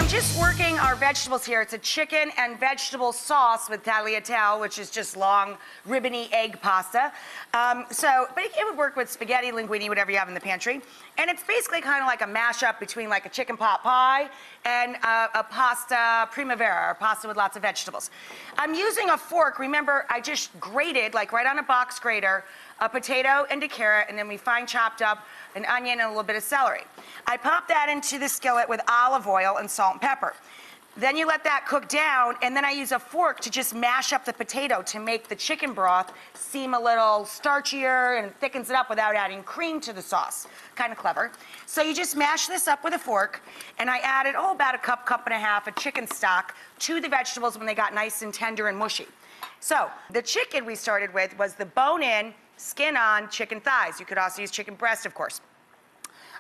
just working our vegetables here. It's a chicken and vegetable sauce with tagliatelle, which is just long, ribbony egg pasta. But it would work with spaghetti, linguine, whatever you have in the pantry. And it's basically kind of like a mashup between like a chicken pot pie and a pasta primavera, or pasta with lots of vegetables. I'm using a fork. Remember, I just grated, like right on a box grater, a potato and a carrot, and then we fine chopped up an onion and a little bit of celery. I pop that into the skillet with olive oil and salt and pepper. Then you let that cook down, and then I use a fork to just mash up the potato to make the chicken broth seem a little starchier and thickens it up without adding cream to the sauce. Kind of clever. So you just mash this up with a fork, and I added, about a cup and a half of chicken stock to the vegetables when they got nice and tender and mushy. So the chicken we started with was the bone-in, skin-on chicken thighs. You could also use chicken breast, of course.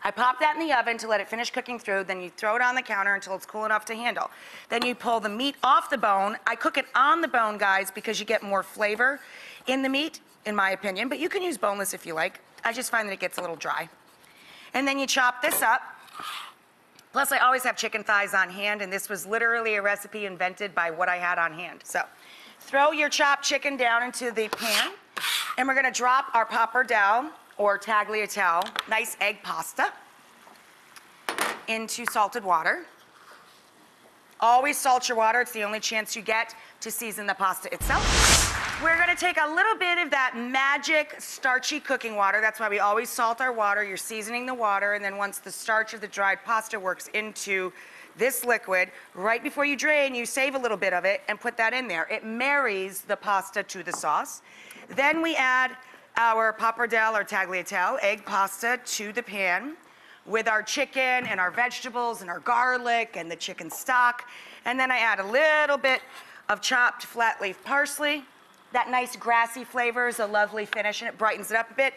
I pop that in the oven to let it finish cooking through. Then you throw it on the counter until it's cool enough to handle. Then you pull the meat off the bone. I cook it on the bone, guys, because you get more flavor in the meat, in my opinion. But you can use boneless if you like. I just find that it gets a little dry. And then you chop this up. Plus, I always have chicken thighs on hand, and this was literally a recipe invented by what I had on hand. So throw your chopped chicken down into the pan, and we're gonna drop our pappardelle, or tagliatelle, nice egg pasta, into salted water. Always salt your water. It's the only chance you get to season the pasta itself. We're gonna take a little bit of that magic starchy cooking water. That's why we always salt our water. You're seasoning the water, and then once the starch of the dried pasta works into this liquid, right before you drain, you save a little bit of it and put that in there. It marries the pasta to the sauce. Then we add our pappardelle or tagliatelle egg pasta to the pan with our chicken and our vegetables and our garlic and the chicken stock. And then I add a little bit of chopped flat leaf parsley. That nice grassy flavor is a lovely finish, and it brightens it up a bit.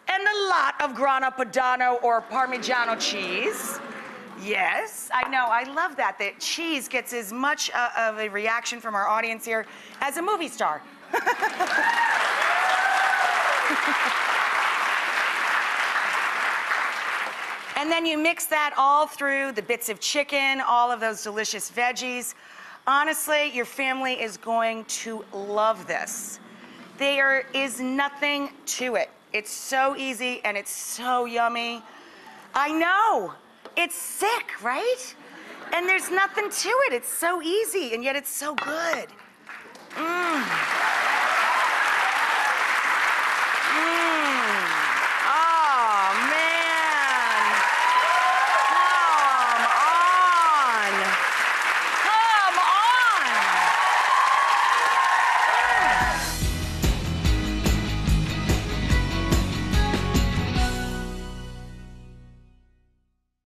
And a lot of grana padano or Parmigiano cheese. Yes, I know, I love that. The cheese gets as much of a reaction from our audience here as a movie star. And then you mix that all through, the bits of chicken, all of those delicious veggies. Honestly, your family is going to love this. There is nothing to it. It's so easy and it's so yummy. I know, it's sick, right? And there's nothing to it. It's so easy and yet it's so good. Mmm.